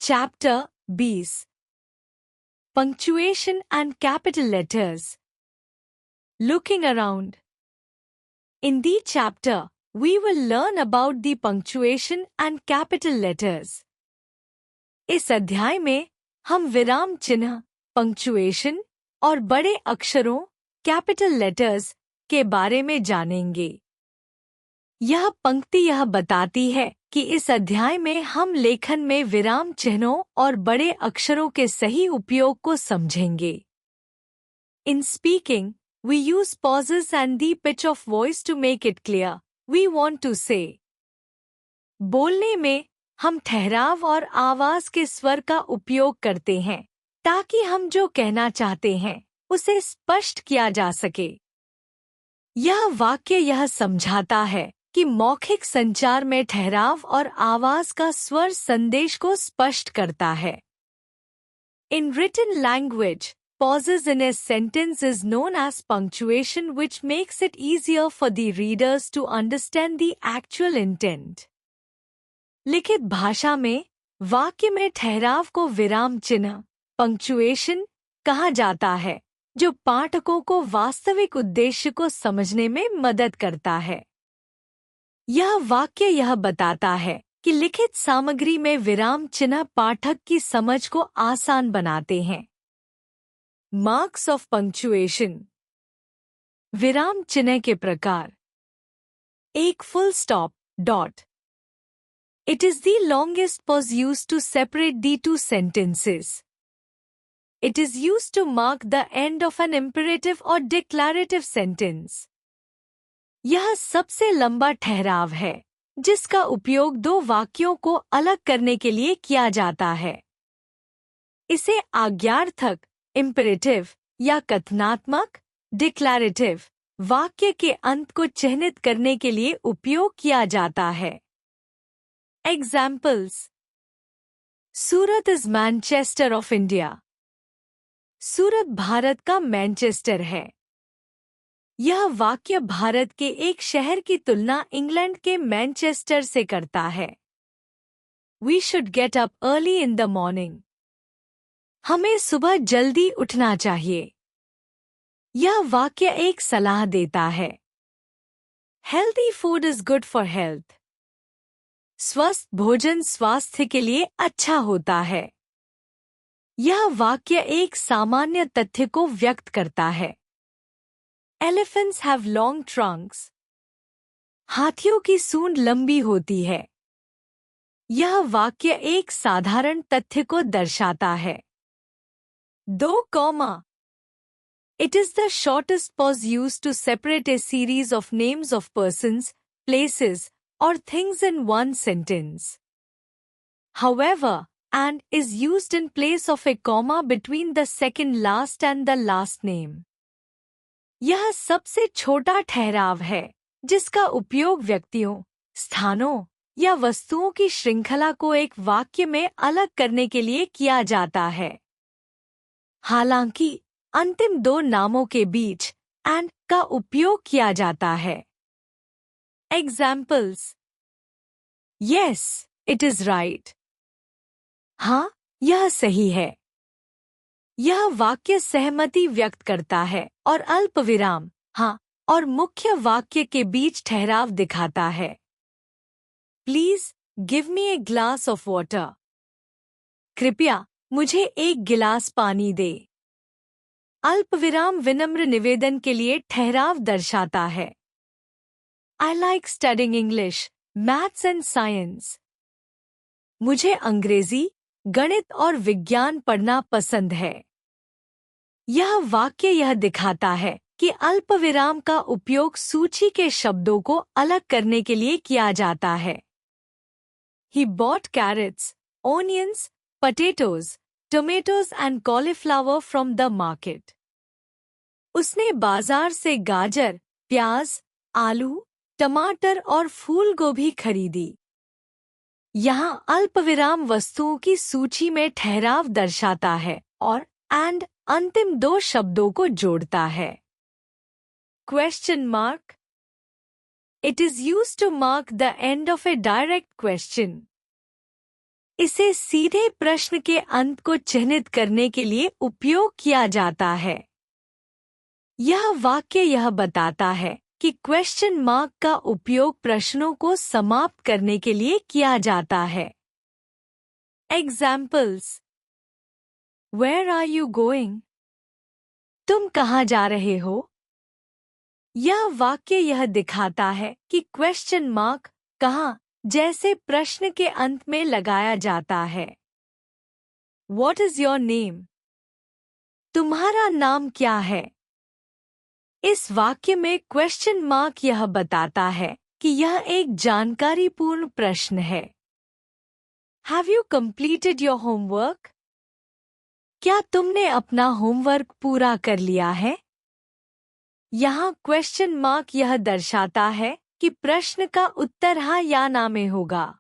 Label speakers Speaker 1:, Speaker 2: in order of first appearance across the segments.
Speaker 1: Chapter 20 Punctuation and Capital Letters. Looking around. In this chapter, we will learn about the punctuation and capital letters. इस अध्याय में हम विराम चिन्ह, punctuation और बड़े अक्षरों, कैपिटल लेटर्स के बारे में जानेंगे। यह पंक्ति यह बताती है कि इस अध्याय में हम लेखन में विराम चिन्हों और बड़े अक्षरों के सही उपयोग को समझेंगे। In speaking, we use pauses and the pitch of voice to make it clear we want to say. बोलने में हम ठहराव और आवाज के स्वर का उपयोग करते हैं ताकि हम जो कहना चाहते हैं उसे स्पष्ट किया जा सके। यह वाक्य यह समझाता है कि मौखिक संचार में ठहराव और आवाज का स्वर संदेश को स्पष्ट करता है। In written language, pauses in a sentence is known as punctuation, which makes it easier for the readers to understand the actual intent. लिखित भाषा में वाक्य में ठहराव को विराम चिन्ह, पंक्चुएशन कहा जाता है, जो पाठकों को वास्तविक उद्देश्य को समझने में मदद करता है। यह वाक्य यह बताता है कि लिखित सामग्री में विराम चिन्ह पाठक की समझ को आसान बनाते हैं। Marks of punctuation. विराम चिन्ह के प्रकार। एक full stop, dot. It is the longest pause used to separate the two sentences. It is used to mark the end of an imperative or declarative sentence. यह सबसे लंबा ठहराव है जिसका उपयोग दो वाक्यों को अलग करने के लिए किया जाता है। इसे आज्ञार्थक, इम्पेरेटिव या कथनात्मक, डिक्लैरेटिव वाक्य के अंत को चिह्नित करने के लिए उपयोग किया जाता है। Examples. Surat is Manchester of India. Surat Bharat का मैनचेस्टर है। यह वाक्य भारत के एक शहर की तुलना इंग्लैंड के मैनचेस्टर से करता है। We should get up early in the morning. हमें सुबह जल्दी उठना चाहिए। यह वाक्य एक सलाह देता है। Healthy food is good for health. स्वस्थ भोजन स्वास्थ्य के लिए अच्छा होता है। यह वाक्य एक सामान्य तथ्य को व्यक्त करता है। Elephants have long trunks. हाथियों की सूंड लंबी होती है। यह वाक्य एक साधारण तथ्य को दर्शाता है। दो comma. It is the shortest pause used to separate a series of names of persons, places, or things in one sentence. However, and is used in place of a comma between the second last and the last name. यह सबसे छोटा ठहराव है जिसका उपयोग व्यक्तियों, स्थानों या वस्तुओं की श्रृंखला को एक वाक्य में अलग करने के लिए किया जाता है। हालांकि अंतिम दो नामों के बीच and का उपयोग किया जाता है। Examples. Yes, it is right. हाँ, यह सही है। यह वाक्य सहमति व्यक्त करता है और अल्पविराम, हाँ, और मुख्य वाक्य के बीच ठहराव दिखाता है। Please give me a glass of water. कृपया मुझे एक गिलास पानी दे। अल्पविराम विनम्र निवेदन के लिए ठहराव दर्शाता है। I like studying English, maths and science. मुझे अंग्रेजी, गणित और विज्ञान पढ़ना पसंद है। यह वाक्य यह दिखाता है कि अल्पविराम का उपयोग सूची के शब्दों को अलग करने के लिए किया जाता है। He bought carrots, onions, potatoes, tomatoes and cauliflower from the market. उसने बाजार से गाजर, प्याज, आलू, टमाटर और फूल गोभी खरीदी। यहाँ अल्पविराम वस्तुओं की सूची में ठहराव दर्शाता है और and अंतिम दो शब्दों को जोड़ता है। Question mark. It is used to mark the end of a direct question. इसे सीधे प्रश्न के अंत को चिह्नित करने के लिए उपयोग किया जाता है। यह वाक्य यह बताता है कि क्वेश्चन मार्क का उपयोग प्रश्नों को समाप्त करने के लिए किया जाता है। Examples: Where are you going? तुम कहाँ जा रहे हो? यह वाक्य यह दिखाता है कि क्वेश्चन मार्क कहाँ जैसे प्रश्न के अंत में लगाया जाता है। What is your name? तुम्हारा नाम क्या है? इस वाक्य में क्वेश्चन मार्क यह बताता है कि यह एक जानकारीपूर्ण प्रश्न है। Have you completed your homework? क्या तुमने अपना होमवर्क पूरा कर लिया है? यहाँ क्वेश्चन मार्क यह दर्शाता है कि प्रश्न का उत्तर हाँ या ना में होगा।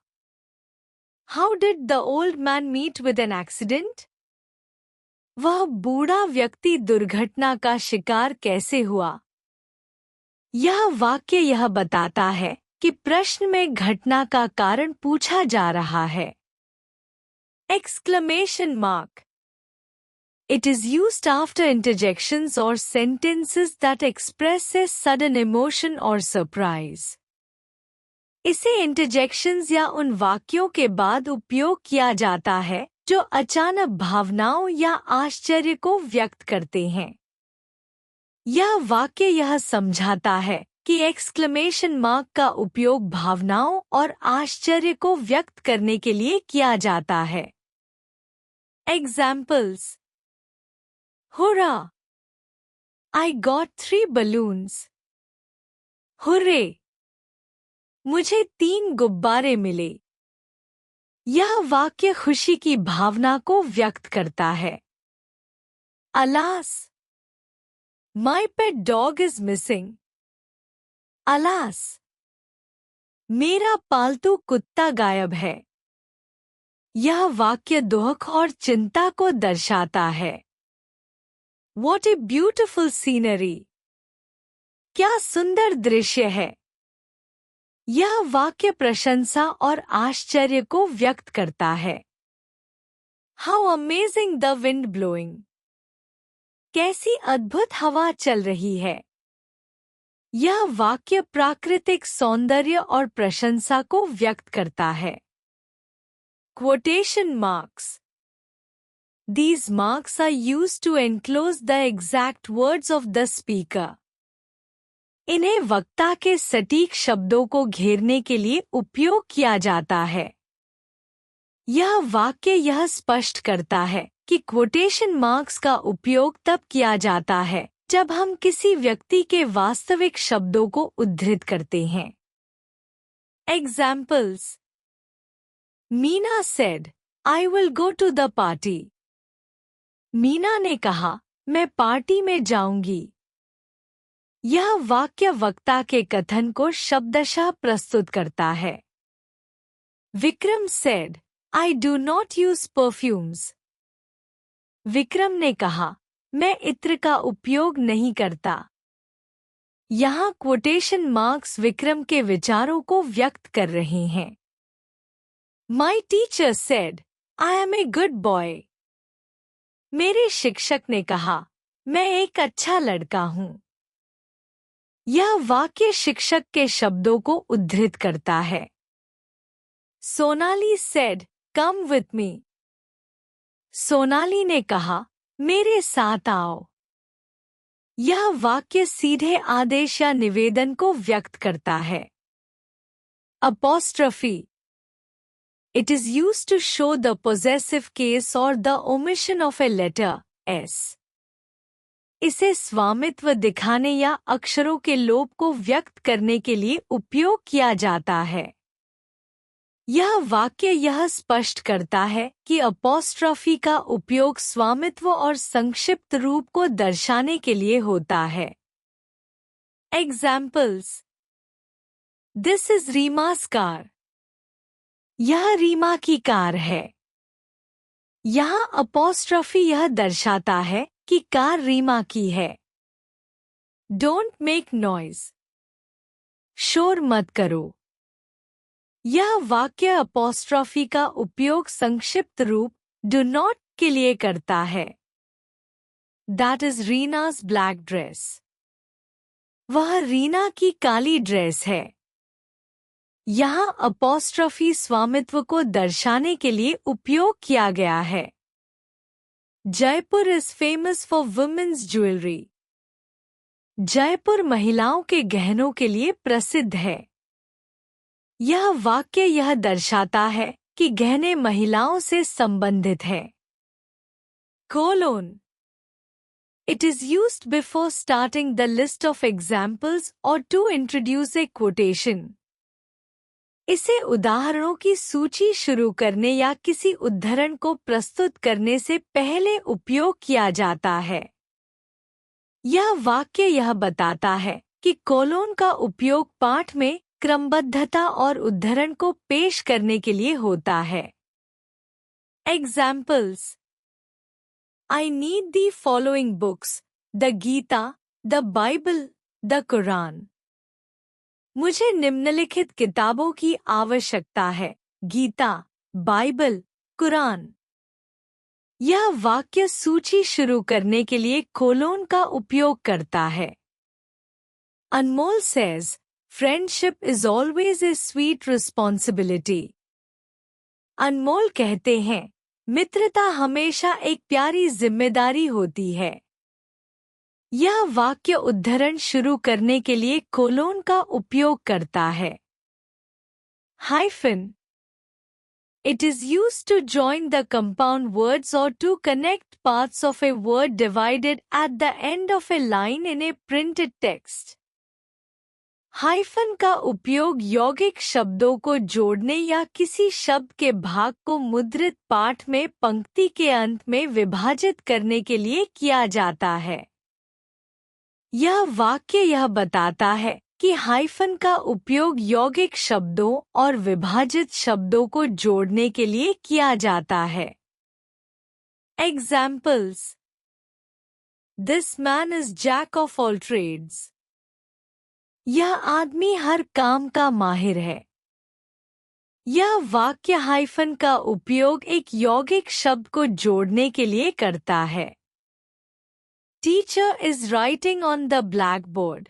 Speaker 1: How did the old man meet with an accident? वह बूढ़ा व्यक्ति दुर्घटना का शिकार कैसे हुआ? यह वाक्य यह बताता है कि प्रश्न में घटना का कारण पूछा जा रहा है। Exclamation mark. It is used after interjections or sentences that express a sudden emotion or surprise. इसे इंटरजेक्शंस या उन वाक्यों के बाद उपयोग किया जाता है जो अचानक भावनाओं या आश्चर्य को व्यक्त करते हैं। यह वाक्य यह समझाता है कि एक्सक्लेमेशन मार्क का उपयोग भावनाओं और आश्चर्य को व्यक्त करने के लिए किया जाता है। Examples: hurrah! I got 3 balloons. Hurray! मुझे 3 गुब्बारे मिले। यह वाक्य खुशी की भावना को व्यक्त करता है। Alas! My pet dog is missing. Alas! मेरा पालतू कुत्ता गायब है। यह वाक्य दुख और चिंता को दर्शाता है। What a beautiful scenery! क्या सुंदर दृश्य है। यह वाक्य प्रशंसा और आश्चर्य को व्यक्त करता है। How amazing the wind blowing! कैसी अद्भुत हवा चल रही है। यह वाक्य प्राकृतिक सौंदर्य और प्रशंसा को व्यक्त करता है। Quotation marks. These marks are used to enclose the exact words of the speaker. इन्हें वक्ता के सटीक शब्दों को घेरने के लिए उपयोग किया जाता है। यह वाक्य यह स्पष्ट करता है कि क्वोटेशन मार्क्स का उपयोग तब किया जाता है जब हम किसी व्यक्ति के वास्तविक शब्दों को उद्धृत करते हैं। Examples: Meena said, I will go to the party. Meena ने कहा, मैं पार्टी में जाऊंगी। यह वाक्य वक्ता के कथन को शब्दशः प्रस्तुत करता है। Vikram said, I do not use perfumes. Vikram ने कहा, मैं इत्र का उपयोग नहीं करता। यहाँ क्वोटेशन मार्क्स विक्रम के विचारों को व्यक्त कर रहे हैं। My teacher said, I am a good boy. मेरे शिक्षक ने कहा, मैं एक अच्छा लड़का हूँ। यह वाक्य शिक्षक के शब्दों को उद्धृत करता है। Sonali said, come with me. Sonali ने कहा, मेरे साथ आओ। यह वाक्य सीधे आदेश या निवेदन को व्यक्त करता है। Apostrophe. It is used to show the possessive case or the omission of a letter, s. इसे स्वामित्व दिखाने या अक्षरों के लोप को व्यक्त करने के लिए उपयोग किया जाता है। यह वाक्य यह स्पष्ट करता है कि अपॉस्ट्रॉफी का उपयोग स्वामित्व और संक्षिप्त रूप को दर्शाने के लिए होता है। Examples: This is रीमा's car. यह रीमा की कार है। यहाँ अपॉस्ट्रॉफी यह दर्शाता है कि कार रीमा की है। Don't make noise. शोर मत करो। यह वाक्य अपॉस्ट्रॉफी का उपयोग संक्षिप्त रूप डू नॉट के लिए करता है। That is Reena's black dress. वह रीना की काली ड्रेस है। यहाँ अपॉस्ट्रॉफी स्वामित्व को दर्शाने के लिए उपयोग किया गया है। Jaipur is famous for women's jewellery. Jaipur महिलाओं के गहनों के लिए प्रसिद्ध है। यह वाक्य यह दर्शाता है कि गहने महिलाओं से संबंधित है। Colon It is used before starting the list of examples or to introduce a quotation. इसे उदाहरणों की सूची शुरू करने या किसी उद्धरण को प्रस्तुत करने से पहले उपयोग किया जाता है। यह वाक्य यह बताता है कि कोलोन का उपयोग पाठ में क्रमबद्धता और उद्धरण को पेश करने के लिए होता है। Examples: I need the following books: the Gita, the Bible, the Quran. मुझे निम्नलिखित किताबों की आवश्यकता है: गीता, बाइबल, कुरान। यह वाक्य सूची शुरू करने के लिए कोलोन का उपयोग करता है। अनमोल says, friendship is always a sweet responsibility. अनमोल कहते हैं, मित्रता हमेशा एक प्यारी जिम्मेदारी होती है। यह वाक्य उद्धरण शुरू करने के लिए कोलोन का उपयोग करता है। Hyphen It is used to join the compound words or to connect parts of a word divided at the end of a line in a printed text. Hyphen का उपयोग यौगिक शब्दों को जोड़ने या किसी शब्द के भाग को मुद्रित पाठ में पंक्ति के अंत में विभाजित करने के लिए किया जाता है। यह वाक्य यह बताता है कि हाइफन का उपयोग यौगिक शब्दों और विभाजित शब्दों को जोड़ने के लिए किया जाता है। Examples: This man is jack of all trades. यह आदमी हर काम का माहिर है। यह वाक्य हाइफन का उपयोग एक यौगिक शब्द को जोड़ने के लिए करता है। Teacher is writing on the black board.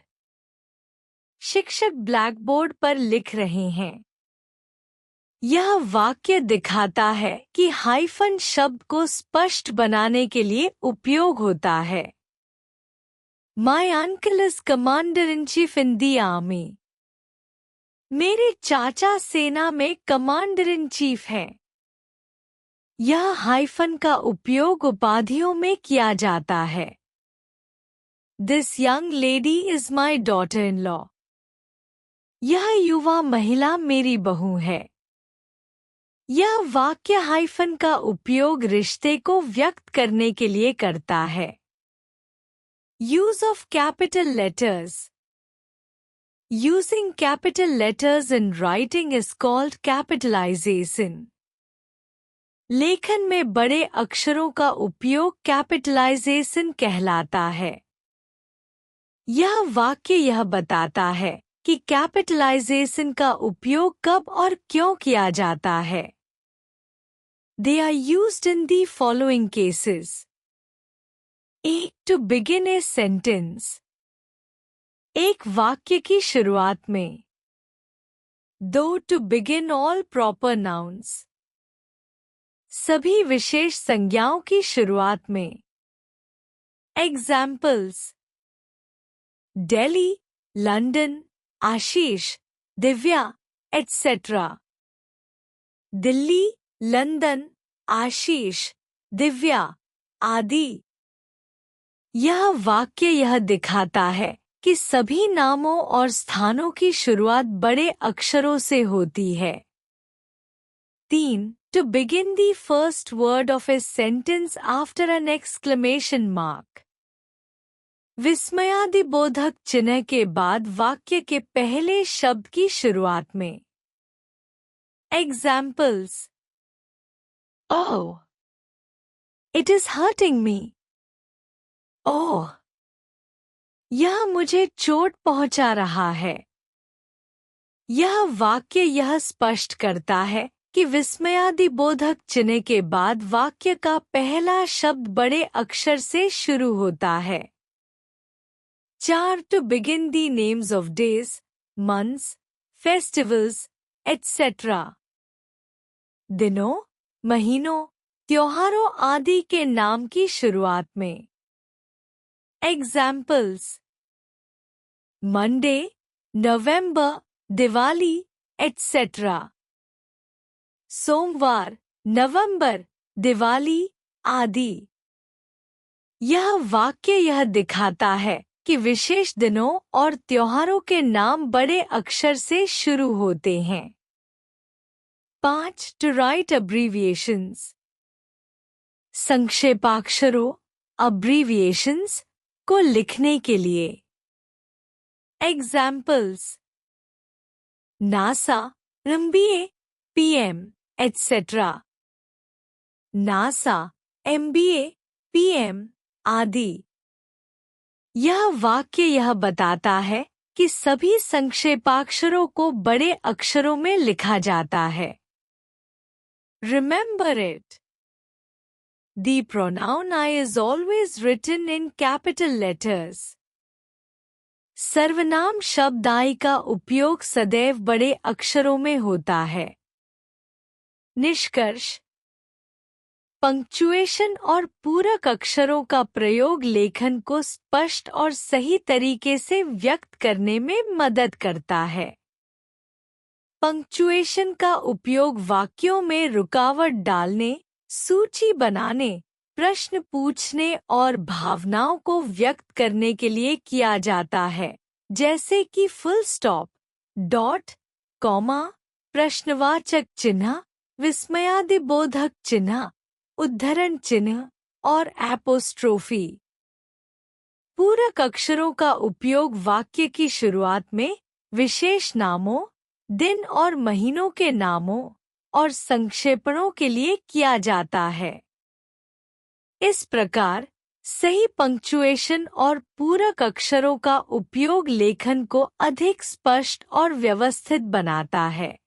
Speaker 1: शिक्षक ब्लैक बोर्ड पर लिख रहे हैं। यह वाक्य दिखाता है कि हाइफन शब्द को स्पष्ट बनाने के लिए उपयोग होता है। My uncle is commander-in-chief in the army. मेरे चाचा सेना में कमांडर इन चीफ हैं। यह हाइफन का उपयोग उपाधियों में किया जाता है। This young lady is my daughter-in-law. यह युवा महिला मेरी बहू है। यह वाक्य हाइफन का उपयोग रिश्ते को व्यक्त करने के लिए करता है। Use of capital letters. Using capital letters in writing is called capitalization. लेखन में बड़े अक्षरों का उपयोग कैपिटलाइजेशन कहलाता है। यह वाक्य यह बताता है कि कैपिटलाइजेशन का उपयोग कब और क्यों किया जाता है। They are used in the following cases. A. To begin a sentence. एक वाक्य की शुरुआत में। 2. To begin all proper nouns. सभी विशेष संज्ञाओं की शुरुआत में। Examples: Delhi, London, आशीष, दिव्या, etc. दिल्ली, लंदन, आशीष, दिव्या, आदि। यह वाक्य यह दिखाता है कि सभी नामों और स्थानों की शुरुआत बड़े अक्षरों से होती है। 3. To begin the first word of a sentence after an exclamation mark. विस्मयादिबोधक चिन्ह के बाद वाक्य के पहले शब्द की शुरुआत में। Examples: Oh, it is hurting me. ओह, यह मुझे चोट पहुंचा रहा है। यह वाक्य यह स्पष्ट करता है कि विस्मयादिबोधक चिन्ह के बाद वाक्य का पहला शब्द बड़े अक्षर से शुरू होता है। 4. To begin the names of days, months, festivals, etc. दिनों, महीनों, त्योहारों आदि के नाम की शुरुआत में। Examples: Monday, November, Diwali, etc. सोमवार, नवंबर, दिवाली आदि। यह वाक्य यह दिखाता है कि विशेष दिनों और त्योहारों के नाम बड़े अक्षर से शुरू होते हैं। 5. To write abbreviations. संक्षेपाक्षरों abbreviations को लिखने के लिए। Examples: NASA, MBA, PM, etc. NASA, MBA, PM आदि। यह वाक्य यह बताता है कि सभी संक्षेपाक्षरों को बड़े अक्षरों में लिखा जाता है। Remember it. The pronoun I is always written in capital letters. सर्वनाम शब्द I का उपयोग सदैव बड़े अक्षरों में होता है। निष्कर्ष: पंक्चुएशन और पूरक अक्षरों का प्रयोग लेखन को स्पष्ट और सही तरीके से व्यक्त करने में मदद करता है। पंक्चुएशन का उपयोग वाक्यों में रुकावट डालने, सूची बनाने, प्रश्न पूछने और भावनाओं को व्यक्त करने के लिए किया जाता है, जैसे कि फुल स्टॉप, डॉट, कॉमा, प्रश्नवाचक चिन्ह, विस्मयादिबोधक चिन्ह, उद्धरण चिन्ह और एपोस्ट्रोफी। पूरक अक्षरों का उपयोग वाक्य की शुरुआत में विशेष नामों, दिन और महीनों के नामों और संक्षेपणों के लिए किया जाता है। इस प्रकार सही पंक्चुएशन और पूरक अक्षरों का उपयोग लेखन को अधिक स्पष्ट और व्यवस्थित बनाता है।